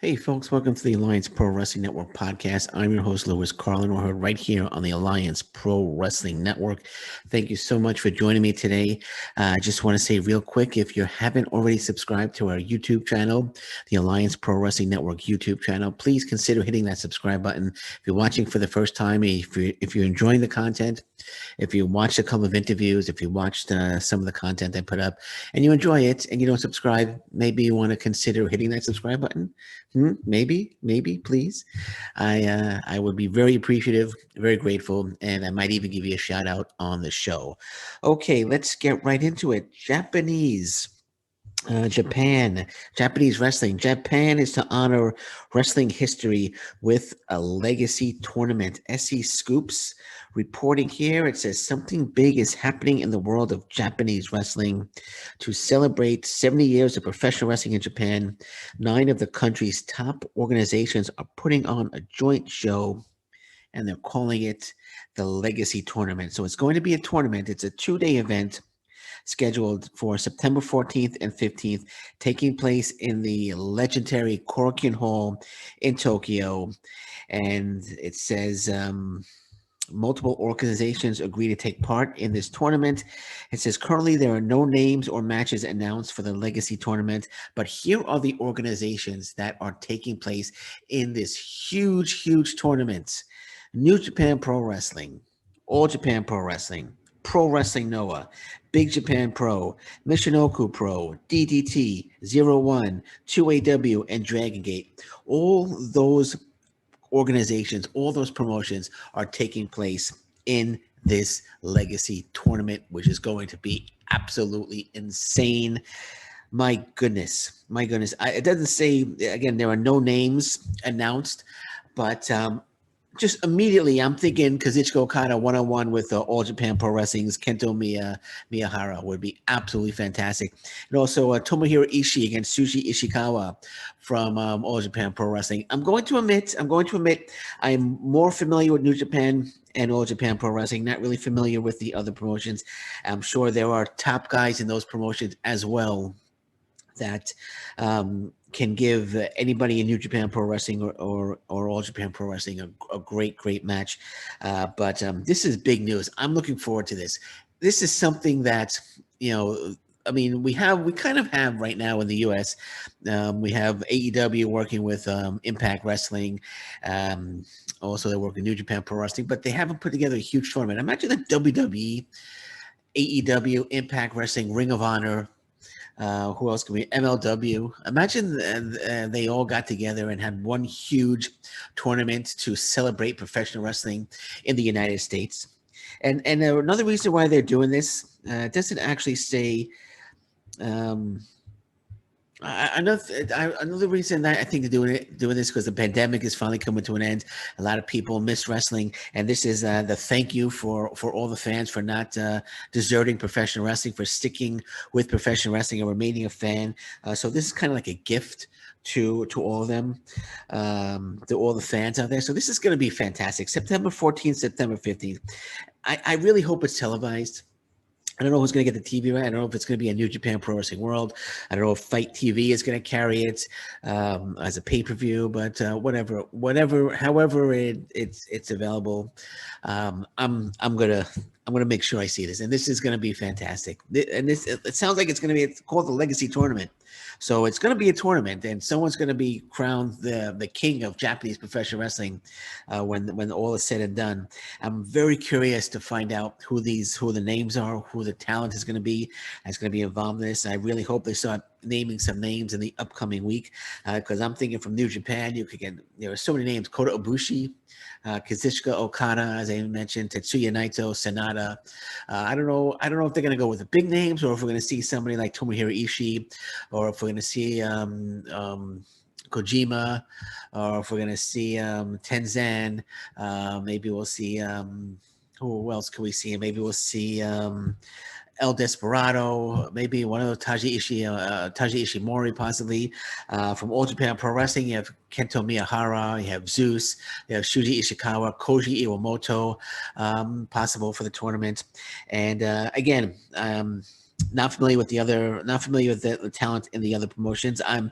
Hey, folks, welcome to the Alliance Pro Wrestling Network podcast. I'm your host, Lewis Carlin. We're heard right here on the Alliance Pro Wrestling Network. Thank you so much for joining me today. I just want to say real quick, if you haven't already subscribed to our YouTube channel, the Alliance Pro Wrestling Network YouTube channel, please consider hitting that subscribe button. If you're watching for the first time, if you're enjoying the content, if you watched a couple of interviews, if you watched some of the content I put up and you enjoy it and you don't subscribe, maybe you want to consider hitting that subscribe button. Maybe, please. I would be very appreciative, very grateful, and I might even give you a shout out on the show. Okay, let's get right into it. Japanese wrestling. Japan is to honor wrestling history with a legacy tournament. SE Scoops reporting here. It says something big is happening in the world of Japanese wrestling to celebrate 70 years of professional wrestling in Japan. 9 of the country's top organizations are putting on a joint show and they're calling it the Legacy Tournament. So it's going to be a tournament. It's a 2-day event scheduled for September 14th and 15th, taking place in the legendary Korakuen Hall in Tokyo. And it says multiple organizations agree to take part in this tournament. It says currently there are no names or matches announced for the Legacy Tournament, but here are the organizations that are taking place in this huge tournament. New Japan Pro Wrestling, All Japan Pro Wrestling, Pro Wrestling Noah, Big Japan Pro, Michinoku Pro, DDT, Zero One, 2AW, and Dragon Gate. All those organizations, all those promotions are taking place in this legacy tournament, which is going to be absolutely insane. My goodness. It doesn't say, again, there are no names announced, but just immediately I'm thinking Kazuchika Okada one-on-one with All Japan Pro Wrestling's Miyahara would be absolutely fantastic. And also Tomohiro Ishii against Sushi Ishikawa from All Japan Pro Wrestling. I'm going to admit, I'm more familiar with New Japan and All Japan Pro Wrestling, not really familiar with the other promotions. I'm sure there are top guys in those promotions as well that can give anybody in New Japan Pro Wrestling or All Japan Pro Wrestling a great match. But this is big news. I'm looking forward to this. This is something that, I mean, we kind of have right now in the U.S. We have AEW working with Impact Wrestling. Also, they work with New Japan Pro Wrestling, but they haven't put together a huge tournament. Imagine the WWE, AEW, Impact Wrestling, Ring of Honor, who else can we? MLW. Imagine they all got together and had one huge tournament to celebrate professional wrestling in the United States. And another reason why they're doing this doesn't actually say. Um, another reason that I think they're doing this because the pandemic is finally coming to an end. A lot of people miss wrestling, and this is the thank you for all the fans for not deserting professional wrestling, for sticking with professional wrestling and remaining a fan. So this is kind of like a gift to all of them, to all the fans out there. So this is going to be fantastic. September 14th, September 15th. I really hope it's televised. I don't know who's going to get the TV right. I don't know if it's going to be a New Japan Pro Wrestling World. I don't know if Fight TV is going to carry it as a pay-per-view, but however it's available, I'm gonna make sure I see this, and this is going to be fantastic. And this it sounds like it's called the Legacy Tournament. So it's going to be a tournament, and someone's going to be crowned the king of Japanese professional wrestling when all is said and done. I'm very curious to find out who the names are, who the talent is going to be that's going to be involved in this. I really hope they start naming some names in the upcoming week because I'm thinking from New Japan, there are so many names: Kota Ibushi, Kazuchika Okada, as I mentioned, Tetsuya Naito, Sanada. I don't know if they're going to go with the big names or if we're going to see somebody like Tomohiro Ishii, or if we're going to see Kojima, or if we're going to see Tenzan. Maybe we'll see who else can we see? Maybe we'll see El Desperado, maybe one of those Taiji Ishimori, possibly. From All Japan Pro Wrestling, you have Kento Miyahara, you have Zeus, you have Shuji Ishikawa, Koji Iwamoto, possible for the tournament. And again, not familiar with the talent in the other promotions. I'm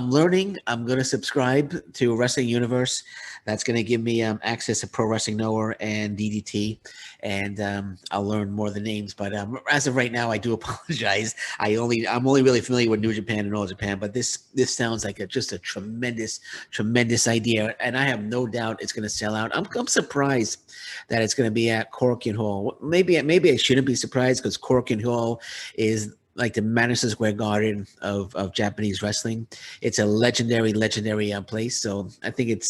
learning. I'm going to subscribe to Wrestling Universe. That's going to give me access to Pro Wrestling Knower and DDT, and I'll learn more of the names. But as of right now, I do apologize. I'm only really familiar with New Japan and All Japan, but this sounds like just a tremendous idea, and I have no doubt it's going to sell out. I'm surprised that it's going to be at Korakuen Hall. Maybe I shouldn't be surprised because Korakuen Hall is like the Madison Square Garden of Japanese wrestling. It's a legendary place. So I think it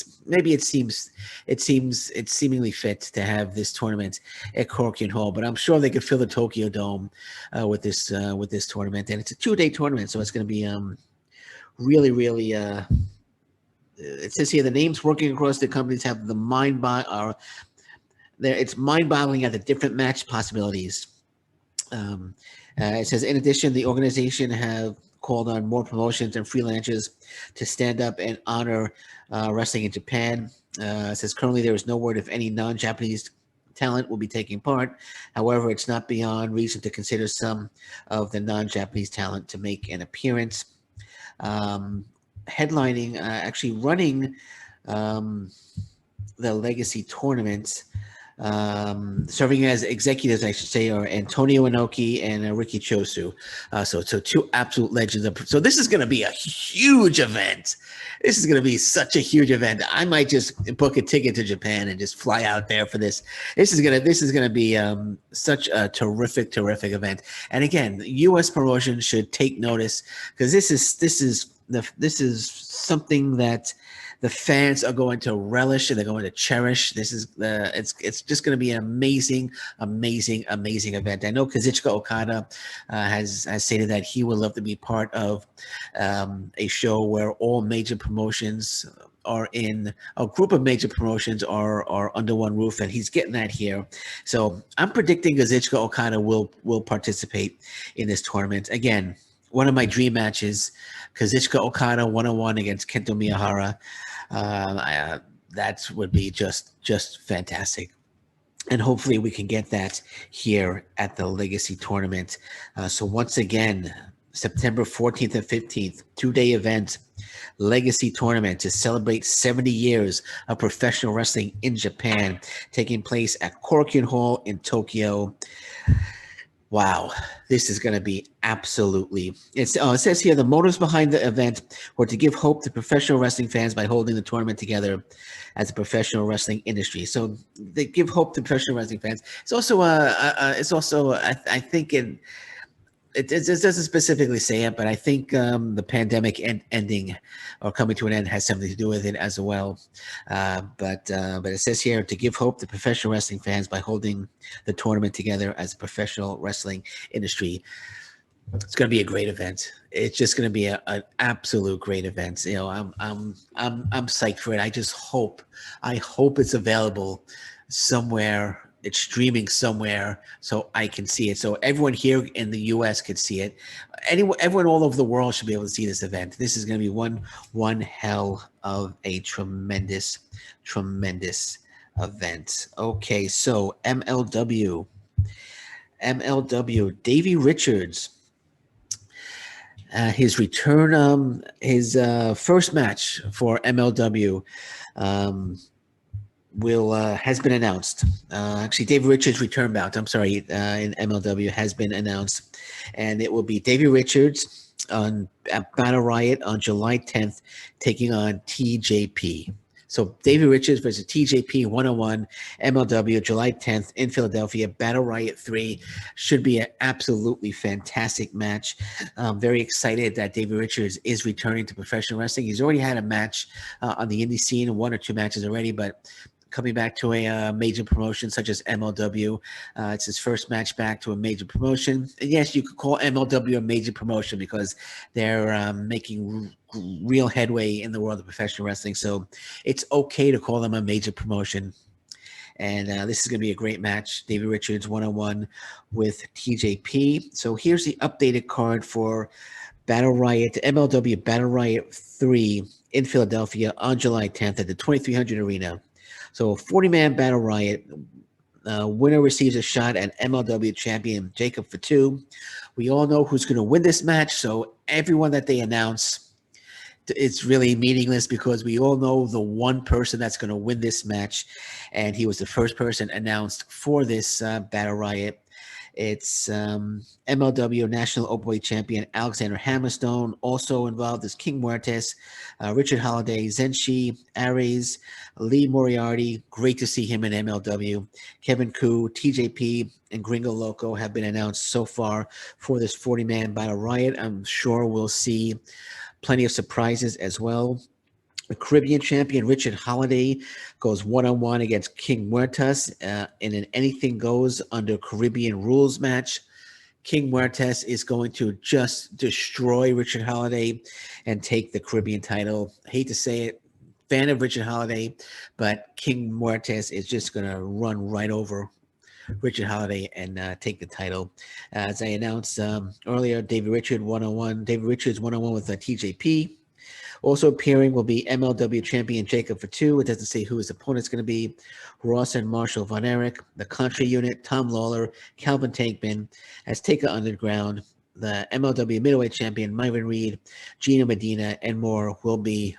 seemingly fit to have this tournament at Korakuen Hall. But I'm sure they could fill the Tokyo Dome with this tournament, and it's a 2-day tournament, so it's going to be really. It says here the names working across the companies have the it's mind-boggling at the different match possibilities. It says, in addition, the organization have called on more promotions and freelancers to stand up and honor wrestling in Japan. It says, currently there is no word if any non-Japanese talent will be taking part. However, it's not beyond reason to consider some of the non-Japanese talent to make an appearance. Headlining, actually running the Legacy tournament, serving as executives, I should say, are Antonio Inoki and Ricky Chosu. So two absolute legends. So this is going to be a huge event. This is going to be such a huge event. I might just book a ticket to Japan and just fly out there for this. This is gonna be such a terrific event. And again, U.S. promotion should take notice because this is something that the fans are going to relish and they're going to cherish. This is it's just going to be an amazing event. I know Kazuchika Okada has stated that he would love to be part of a show where all major promotions are in a group of major promotions are under one roof, and he's getting that here. So I'm predicting Kazuchika Okada will participate in this tournament. Again, one of my dream matches, Kazuchika Okada 1-on-1 against Kento Miyahara. That would be just fantastic. And hopefully we can get that here at the Legacy Tournament. So once again, September 14th and 15th, 2-day event, Legacy Tournament to celebrate 70 years of professional wrestling in Japan, taking place at Korakuen Hall in Tokyo. Wow, this is going to be absolutely. It says here the motives behind the event were to give hope to professional wrestling fans by holding the tournament together as a professional wrestling industry. So they give hope to professional wrestling fans. It's also I think it doesn't specifically say it, but I think the pandemic ending or coming to an end has something to do with it as well. But it says here to give hope to professional wrestling fans by holding the tournament together as a professional wrestling industry. It's going to be a great event. It's just going to be an absolute great event. You know, I'm psyched for it. I hope it's available somewhere. It's streaming somewhere so I can see it. So everyone here in the U.S. could see it. Everyone all over the world should be able to see this event. This is going to be one hell of a tremendous event. Okay, so MLW, Davey Richards. His return, his first match for MLW has been announced. Actually, Davey Richards' return bout, in MLW has been announced, and it will be Davey Richards at Battle Riot on July 10th, taking on TJP. So Davey Richards versus TJP 1-on-1, MLW, July 10th in Philadelphia. Battle Riot 3 should be an absolutely fantastic match. I'm very excited that Davey Richards is returning to professional wrestling. He's already had a match on the indie scene, 1 or 2 matches already, but coming back to a major promotion such as MLW. It's his first match back to a major promotion. And yes, you could call MLW a major promotion because they're making real headway in the world of professional wrestling. So it's okay to call them a major promotion. And this is going to be a great match. Davey Richards 1-on-1 with TJP. So here's the updated card for Battle Riot, MLW Battle Riot 3 in Philadelphia on July 10th at the 2300 Arena. So 40-man Battle Riot. Winner receives a shot at MLW champion Jacob Fatu. We all know who's going to win this match, so everyone that they announce, it's really meaningless because we all know the one person that's going to win this match, and he was the first person announced for this Battle Riot. It's MLW National Openweight Champion Alexander Hammerstone. Also involved is King Muertes, Richard Holiday, Zenshi, Ares, Lee Moriarty. Great to see him in MLW. Kevin Koo, TJP, and Gringo Loco have been announced so far for this 40-man Battle Riot. I'm sure we'll see plenty of surprises as well. The Caribbean champion Richard Holiday goes one-on-one against King Muertes in an anything goes under Caribbean rules match. King Muertes is going to just destroy Richard Holiday and take the Caribbean title. Hate to say it, fan of Richard Holiday, but King Muertes is just going to run right over Richard Holiday and take the title. As I announced earlier, Davey Richards one-on-one with TJP. Also appearing will be MLW champion Jacob Fatu. It doesn't say who his opponent's going to be. Ross and Marshall Von Erich, the Country Unit, Tom Lawler, Calvin Tankman, Azteca Underground, the MLW middleweight champion Myron Reed, Gino Medina, and more will be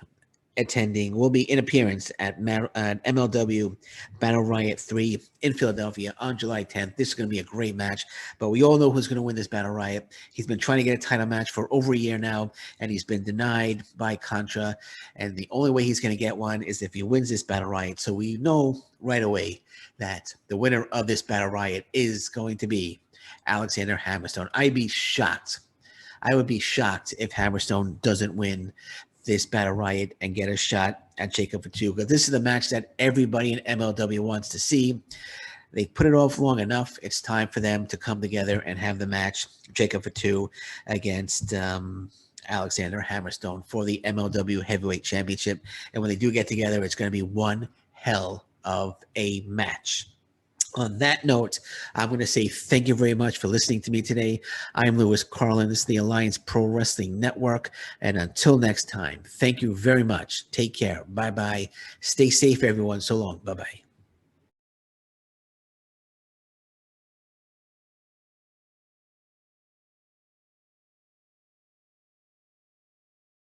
in appearance at MLW Battle Riot 3 in Philadelphia on July 10th. This is going to be a great match, but we all know who's going to win this Battle Riot. He's been trying to get a title match for over a year now, and he's been denied by Contra, and the only way he's going to get one is if he wins this Battle Riot. So we know right away that the winner of this Battle Riot is going to be Alexander Hammerstone. I would be shocked if Hammerstone doesn't win this Battle Riot and get a shot at Jacob Fatu, because this is the match that everybody in MLW wants to see. They put it off long enough. It's time for them to come together and have the match, Jacob Fatu against Alexander Hammerstone for the MLW Heavyweight Championship. And when they do get together, it's going to be one hell of a match. On that note, I'm going to say thank you very much for listening to me today. I'm Lewis Carlin. This is the Alliance Pro Wrestling Network. And until next time, thank you very much. Take care. Bye-bye. Stay safe, everyone. So long. Bye-bye.